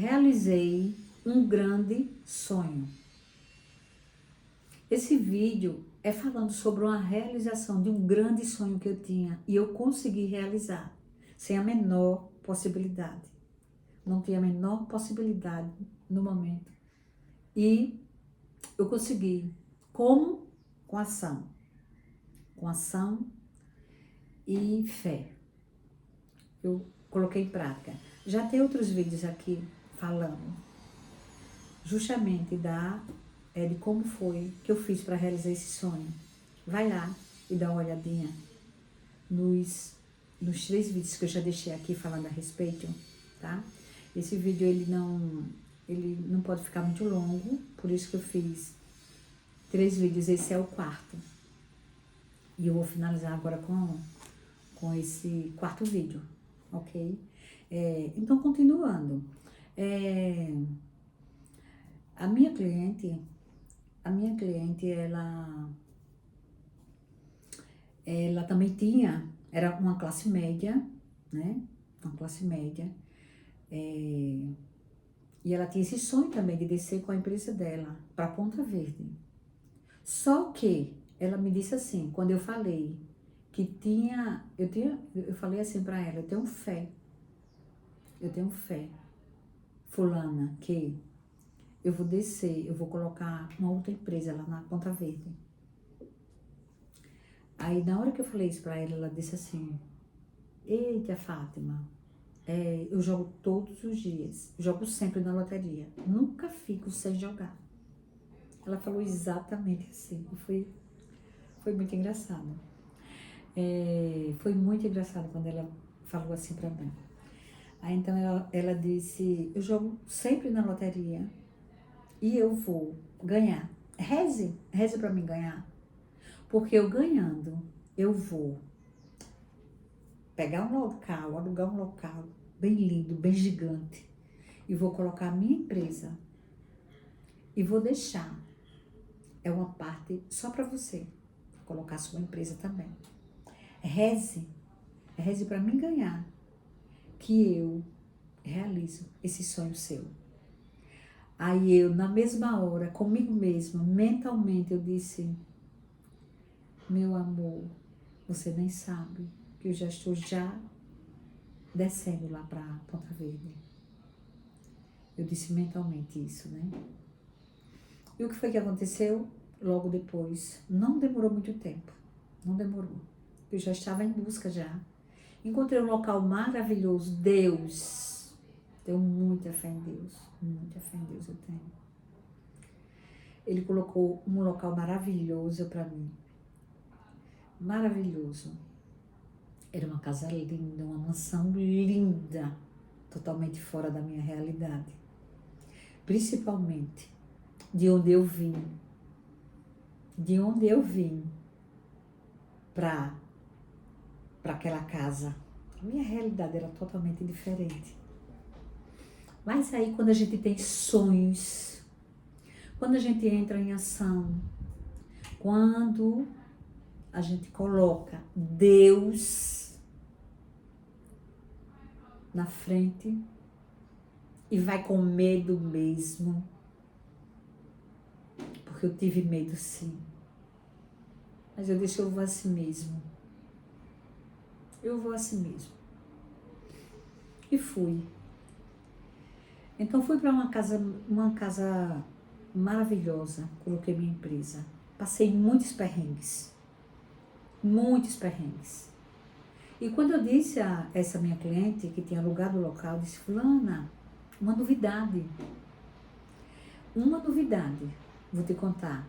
realizei um grande sonho. Esse vídeo é falando sobre uma realização de um grande sonho que eu tinha e eu consegui realizar, sem a menor possibilidade. Não tinha a menor possibilidade no momento. E eu consegui. Como? Com ação. Com ação e fé. Eu coloquei em prática. Já tem outros vídeos aqui falando justamente de como foi que eu fiz para realizar esse sonho. Vai lá e dá uma olhadinha nos 3 vídeos que eu já deixei aqui falando a respeito, tá? Esse vídeo ele não pode ficar muito longo, por isso que eu fiz 3 vídeos, esse é o 4º. E eu vou finalizar agora com esse 4º vídeo, ok? Então, continuando. A minha cliente, ela também era uma classe média, né? Uma classe média. E ela tinha esse sonho também de descer com a empresa dela para Ponta Verde. Só que ela me disse assim, quando eu falei que eu falei assim para ela, eu tenho fé, fulana, que eu vou descer, eu vou colocar uma outra empresa lá na Ponta Verde. Aí, na hora que eu falei isso pra ela, ela disse assim, eita, Fátima, eu jogo todos os dias, jogo sempre na loteria, nunca fico sem jogar. Ela falou exatamente assim, e foi muito engraçado. Foi muito engraçado quando ela falou assim pra mim. Aí, então, ela disse, eu jogo sempre na loteria e eu vou ganhar. Reze pra mim ganhar. Porque eu ganhando, eu vou pegar um local, alugar um local bem lindo, bem gigante, e vou colocar a minha empresa e vou deixar, uma parte só para você, colocar a sua empresa também. Reze para mim ganhar, que eu realizo esse sonho seu. Aí eu, na mesma hora, comigo mesma, mentalmente, eu disse, meu amor, você nem sabe que eu já estou descendo lá para Ponta Verde. Eu disse mentalmente isso, né? E o que foi que aconteceu? Logo depois, não demorou muito tempo, não demorou. Eu já estava em busca já. Encontrei um local maravilhoso, Deus. Tenho muita fé em Deus, muita fé em Deus eu tenho. Ele colocou um local maravilhoso para mim. Maravilhoso. Era uma casa linda, uma mansão linda, totalmente fora da minha realidade. Principalmente de onde eu vim. De onde eu vim para aquela casa. A minha realidade era totalmente diferente. Mas aí quando a gente tem sonhos, quando a gente entra em ação, quando a gente coloca Deus na frente e vai com medo mesmo, porque eu tive medo sim, mas eu disse, eu vou assim mesmo, eu vou assim mesmo, e fui. Então fui para uma casa maravilhosa, coloquei minha empresa, passei muitos perrengues, e quando eu disse a essa minha cliente que tinha alugado o local, eu disse, fulana, uma novidade, vou te contar.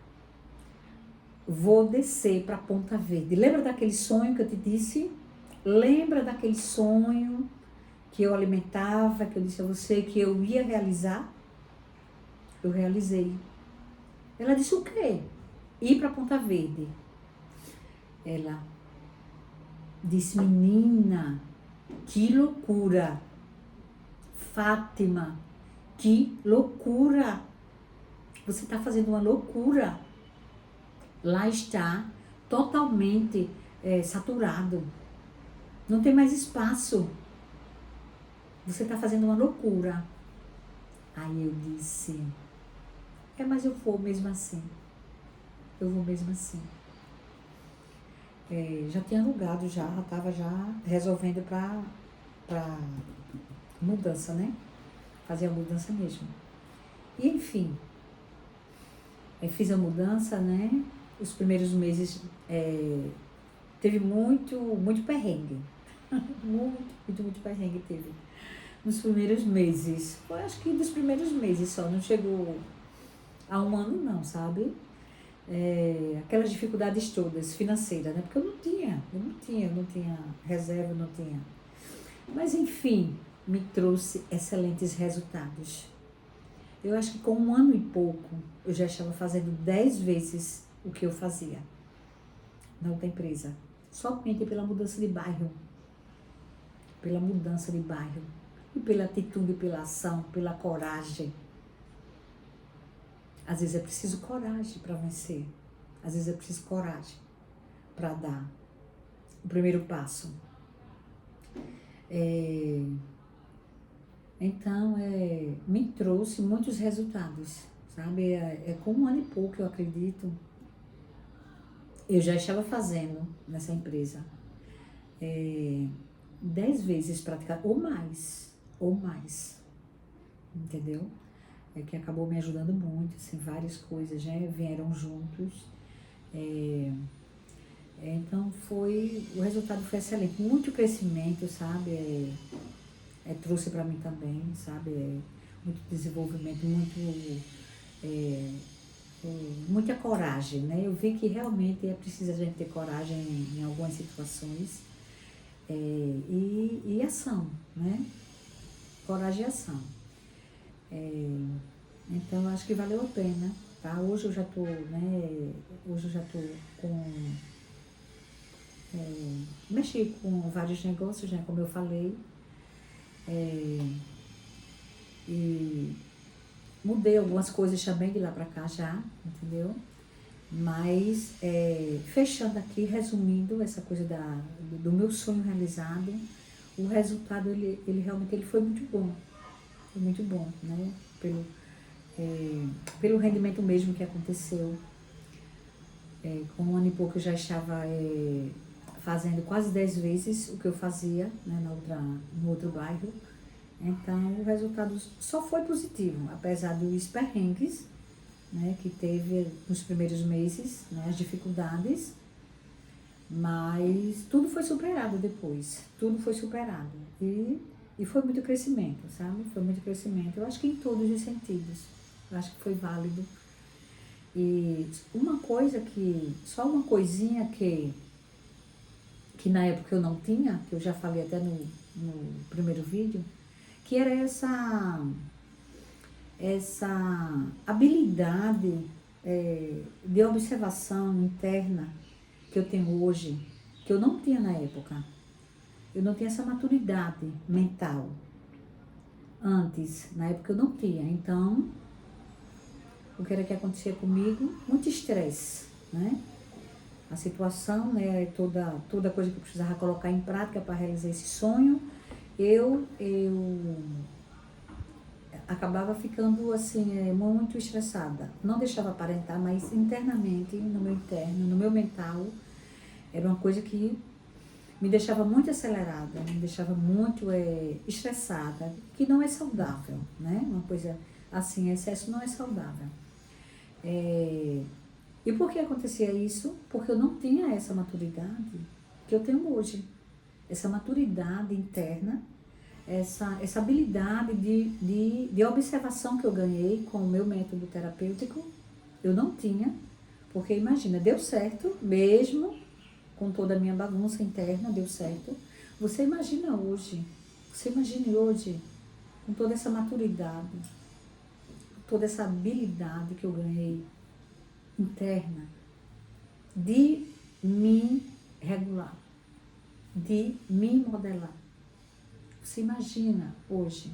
Vou descer para Ponta Verde. Lembra daquele sonho que eu te disse? Lembra daquele sonho que eu alimentava, que eu disse a você que eu ia realizar? Eu realizei. Ela disse o quê? Ir para Ponta Verde. Ela disse, menina, que loucura. Fátima, que loucura. Você está fazendo uma loucura. Lá está totalmente saturado. Não tem mais espaço. Você está fazendo uma loucura. Aí eu disse, mas eu vou mesmo assim. Eu vou mesmo assim. Já tinha alugado, já estava já resolvendo para mudança, né? Fazer a mudança mesmo. E enfim, fiz a mudança, né? Os primeiros meses teve muito perrengue. muito perrengue teve. Nos primeiros meses. Foi acho que dos primeiros meses só, não chegou a um ano não, sabe? Aquelas dificuldades todas, financeiras, né? Porque eu não tinha reserva, eu não tinha. Mas enfim, me trouxe excelentes resultados. Eu acho que com um ano e pouco, eu já estava fazendo 10 vezes o que eu fazia na outra empresa. Somente pela mudança de bairro. Pela mudança de bairro. E pela atitude, pela ação, pela coragem. Às vezes é preciso coragem para vencer. Às vezes é preciso coragem para dar o primeiro passo. Então, me trouxe muitos resultados, sabe? Com um ano e pouco, eu acredito, eu já estava fazendo nessa empresa 10 vezes praticamente, ou mais, entendeu? Que acabou me ajudando muito, assim, várias coisas, né? Vieram juntos. Então, o resultado foi excelente, muito crescimento, sabe? Trouxe para mim também, sabe? Muito desenvolvimento, muita coragem, né? Eu vi que realmente é preciso a gente ter coragem em algumas situações e ação, né? Coragem e ação. Então, eu acho que valeu a pena, tá? Hoje eu já tô, né? Hoje eu já tô com... mexi com vários negócios, né? Como eu falei. E mudei algumas coisas também de lá pra cá já, entendeu? Mas, fechando aqui, resumindo essa coisa do meu sonho realizado, o resultado, ele realmente foi muito bom. Foi muito bom, né? Pelo rendimento mesmo que aconteceu. Com um ano e pouco eu já estava fazendo quase 10 vezes o que eu fazia, né, no outro bairro. Então, o resultado só foi positivo, apesar dos perrengues, né, que teve nos primeiros meses, né, as dificuldades, mas tudo foi superado depois, tudo foi superado. E foi muito crescimento, sabe? Foi muito crescimento, eu acho que em todos os sentidos, eu acho que foi válido. E só uma coisinha que na época eu não tinha, que eu já falei até no primeiro vídeo, que era essa habilidade de observação interna que eu tenho hoje, que eu não tinha na época. Eu não tinha essa maturidade mental. Antes, na época eu não tinha. Então, o que era que acontecia comigo? Muito estresse, né? A situação, né, toda coisa que eu precisava colocar em prática para realizar esse sonho, eu acabava ficando assim, muito estressada. Não deixava aparentar, mas internamente, no meu interno, no meu mental, era uma coisa que me deixava muito acelerada, me deixava muito estressada, que não é saudável, né? Uma coisa assim, excesso não é saudável. E por que acontecia isso? Porque eu não tinha essa maturidade que eu tenho hoje. Essa maturidade interna, essa habilidade de observação que eu ganhei com o meu método terapêutico, eu não tinha. Porque imagina, deu certo, mesmo com toda a minha bagunça interna, deu certo. Você imagine hoje, com toda essa maturidade, toda essa habilidade que eu ganhei interna, de me regular, de me modelar. Você imagina hoje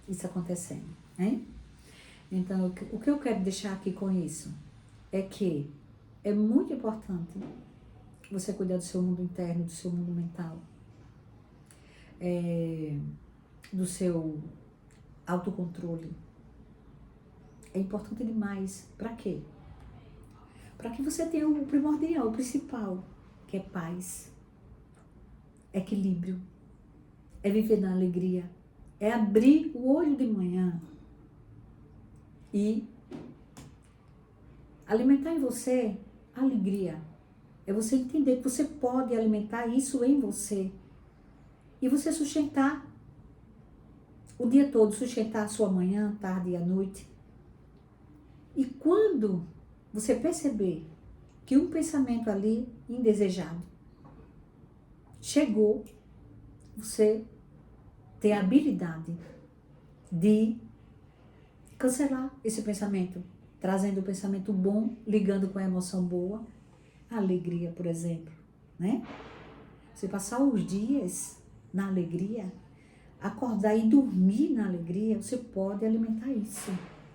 isso acontecendo, hein? Então, o que eu quero deixar aqui com isso é que é muito importante você cuidar do seu mundo interno, do seu mundo mental, do seu autocontrole, É importante demais. Para quê? Para que você tenha o primordial, o principal, que é paz, equilíbrio, é viver na alegria, é abrir o olho de manhã e alimentar em você alegria. É você entender que você pode alimentar isso em você e você sustentar o dia todo, sustentar a sua manhã, tarde e a noite. E quando você perceber que um pensamento ali indesejado chegou, você tem a habilidade de cancelar esse pensamento, trazendo o pensamento bom, ligando com a emoção boa, a alegria, por exemplo, né? Você passar os dias na alegria, acordar e dormir na alegria, você pode alimentar isso.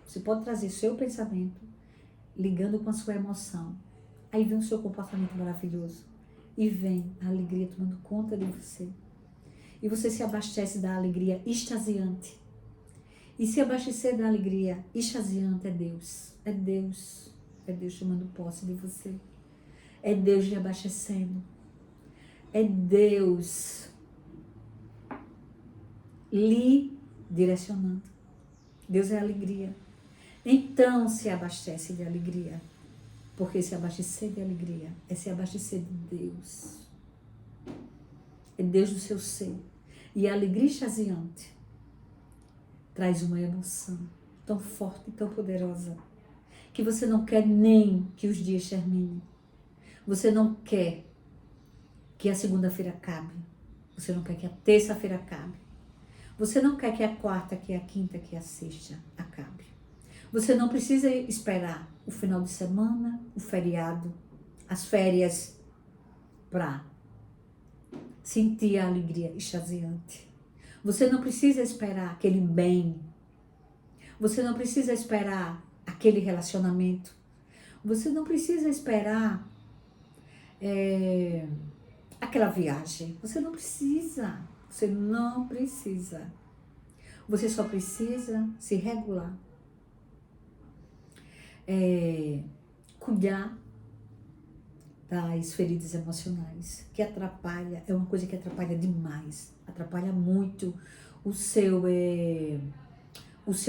Você pode trazer seu pensamento ligando com a sua emoção. Aí vem o seu comportamento maravilhoso. E vem a alegria tomando conta de você. E você se abastece da alegria extasiante. E se abastecer da alegria extasiante é Deus. É Deus. É Deus tomando posse de você. É Deus lhe abastecendo. É Deus lhe direcionando. Deus é alegria. Então se abastece de alegria. Porque se abastecer de alegria é se abastecer de Deus. É Deus do seu ser. E a alegria extasiante traz uma emoção tão forte e tão poderosa que você não quer nem que os dias terminem. Você não quer que a segunda-feira acabe. Você não quer que a terça-feira acabe. Você não quer que a quarta, que a quinta, que a sexta acabe. Você não precisa esperar o final de semana, o feriado, as férias para sentir a alegria extasiante. Você não precisa esperar aquele bem. Você não precisa esperar aquele relacionamento. Você não precisa esperar aquela viagem. Você não precisa. Você não precisa. Você só precisa se regular. Cuidar das feridas emocionais, que atrapalha, é uma coisa que atrapalha demais, atrapalha muito o seu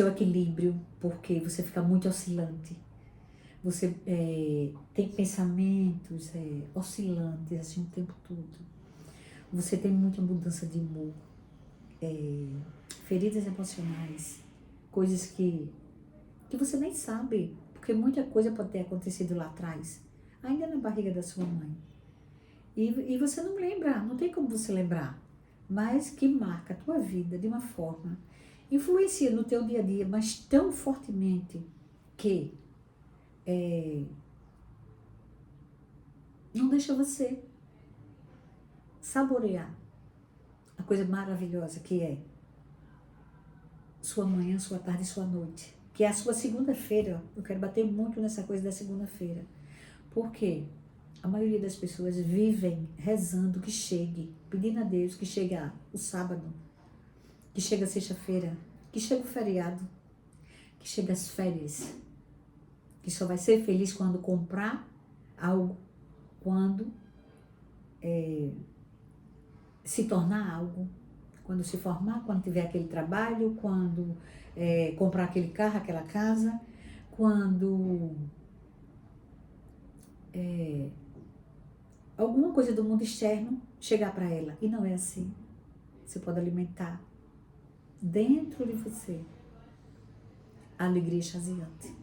equilíbrio, porque você fica muito oscilante, você tem pensamentos oscilantes assim o tempo todo, você tem muita mudança de humor, feridas emocionais, coisas que você nem sabe, porque muita coisa pode ter acontecido lá atrás, ainda na barriga da sua mãe. E você não lembra, não tem como você lembrar, mas que marca a tua vida de uma forma, influencia no teu dia a dia, mas tão fortemente que não deixa você saborear a coisa maravilhosa que é sua manhã, sua tarde e sua noite, que é a sua segunda-feira. Eu quero bater muito nessa coisa da segunda-feira. Por quê? A maioria das pessoas vivem rezando que chegue, pedindo a Deus que chegue o sábado, que chegue a sexta-feira, que chegue o feriado, que chegue as férias, que só vai ser feliz quando comprar algo, quando se tornar algo, quando se formar, quando tiver aquele trabalho, quando comprar aquele carro, aquela casa, quando alguma coisa do mundo externo chegar para ela. E não é assim. Você pode alimentar dentro de você a alegria extasiante.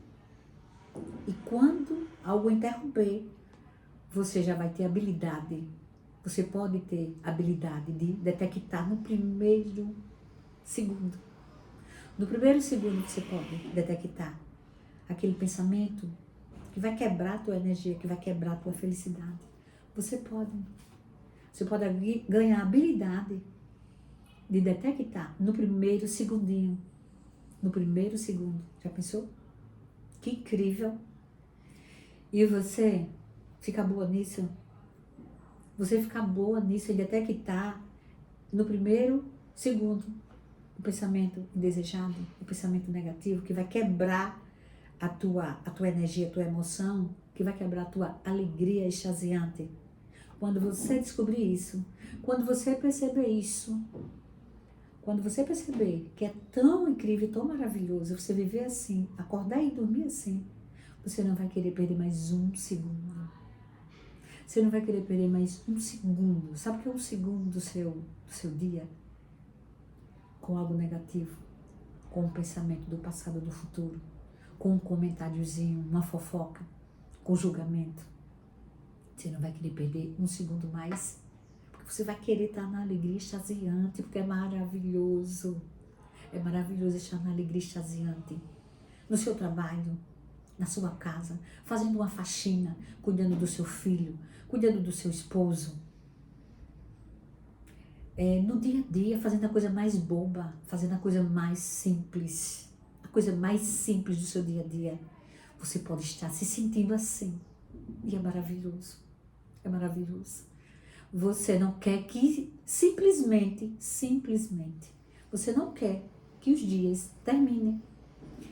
E quando algo interromper, você já vai ter habilidade. Você pode ter habilidade de detectar no primeiro segundo. No primeiro segundo você pode detectar aquele pensamento que vai quebrar a tua energia, que vai quebrar a tua felicidade. Você pode ganhar a habilidade de detectar no primeiro segundinho. No primeiro segundo. Já pensou? Que incrível. E você fica boa nisso? Você fica boa nisso e detectar no primeiro segundo o pensamento indesejado, o pensamento negativo, que vai quebrar a tua energia, a tua emoção, que vai quebrar a tua alegria extasiante. Quando você descobrir isso, quando você perceber isso, quando você perceber que é tão incrível, tão maravilhoso você viver assim, acordar e dormir assim, você não vai querer perder mais um segundo. Você não vai querer perder mais um segundo. Sabe o que é um segundo do seu dia? Com algo negativo, com um pensamento do passado, do futuro, com um comentáriozinho, uma fofoca, com julgamento. Você não vai querer perder um segundo mais, porque você vai querer estar na alegria extasiante, porque é maravilhoso. É maravilhoso estar na alegria extasiante. No seu trabalho, na sua casa, fazendo uma faxina, cuidando do seu filho, cuidando do seu esposo. No dia a dia, fazendo a coisa mais boba, fazendo a coisa mais simples. A coisa mais simples do seu dia a dia. Você pode estar se sentindo assim. E é maravilhoso. É maravilhoso. Você não quer que simplesmente, você não quer que os dias terminem.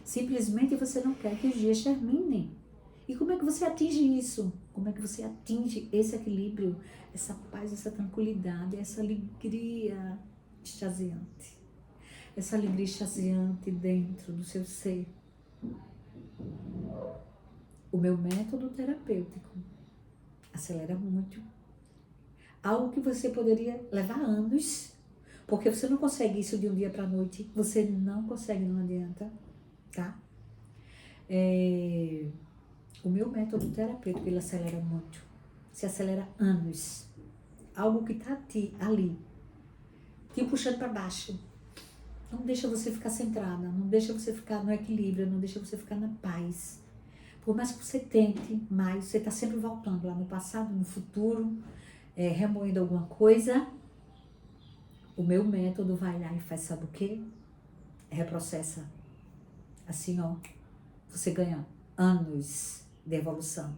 Simplesmente você não quer que os dias terminem. E como é que você atinge isso? Como é que você atinge esse equilíbrio, essa paz, essa tranquilidade, essa alegria extasiante? Essa alegria extasiante dentro do seu ser. O meu método terapêutico acelera muito. Algo que você poderia levar anos, porque você não consegue isso de um dia para a noite. Você não consegue, não adianta, tá? O meu método terapêutico, ele acelera muito. Se acelera anos. Algo que tá ali, te puxando para baixo. Não deixa você ficar centrada, não deixa você ficar no equilíbrio, não deixa você ficar na paz. Por mais que você tente, mas você tá sempre voltando lá no passado, no futuro, remoendo alguma coisa. O meu método vai lá e faz, sabe o quê? Reprocessa. Assim, ó, você ganha anos de evolução.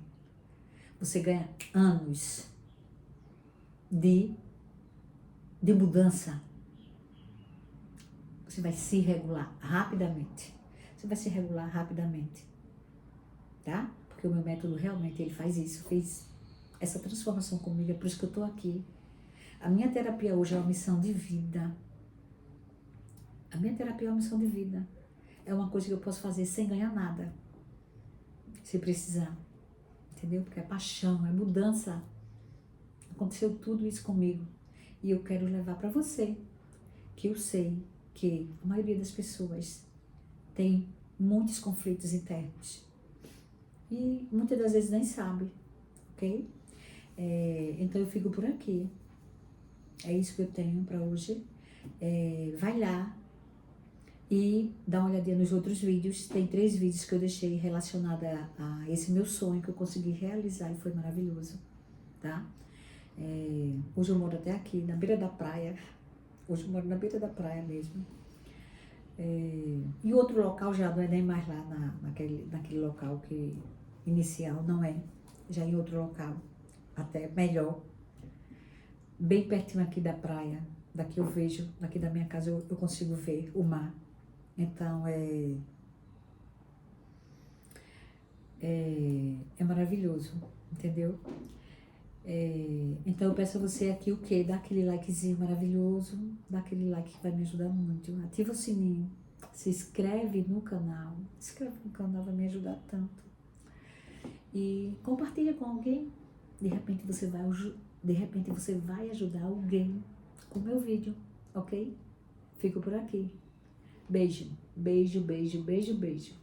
Você ganha anos de mudança. Você vai se regular rapidamente. Você vai se regular rapidamente. Tá? Porque o meu método realmente ele faz isso, fez essa transformação comigo, é por isso que eu tô aqui. A minha terapia hoje é uma missão de vida. A minha terapia é uma missão de vida. É uma coisa que eu posso fazer sem ganhar nada. Se precisar. Entendeu? Porque é paixão, é mudança. Aconteceu tudo isso comigo. E eu quero levar para você, que eu sei que a maioria das pessoas tem muitos conflitos internos. E muitas das vezes nem sabe, ok? Então eu fico por aqui. É isso que eu tenho para hoje. Vai lá e dá uma olhadinha nos outros vídeos. Tem 3 vídeos que eu deixei relacionados a esse meu sonho que eu consegui realizar e foi maravilhoso, tá? Hoje eu moro até aqui, na beira da praia. Hoje eu moro na beira da praia mesmo. E outro local já não é nem mais lá naquele local que inicial, não é. Já em outro local, até melhor. Bem pertinho aqui da praia. Daqui eu vejo, daqui da minha casa eu consigo ver o mar. Então é maravilhoso, entendeu? Então eu peço a você aqui o quê? Dá aquele likezinho maravilhoso, dá aquele like que vai me ajudar muito. Ativa o sininho, se inscreve no canal, vai me ajudar tanto. E compartilha com alguém, de repente você vai ajudar alguém com o meu vídeo, ok? Fico por aqui. Beijo, beijo, beijo, beijo, beijo.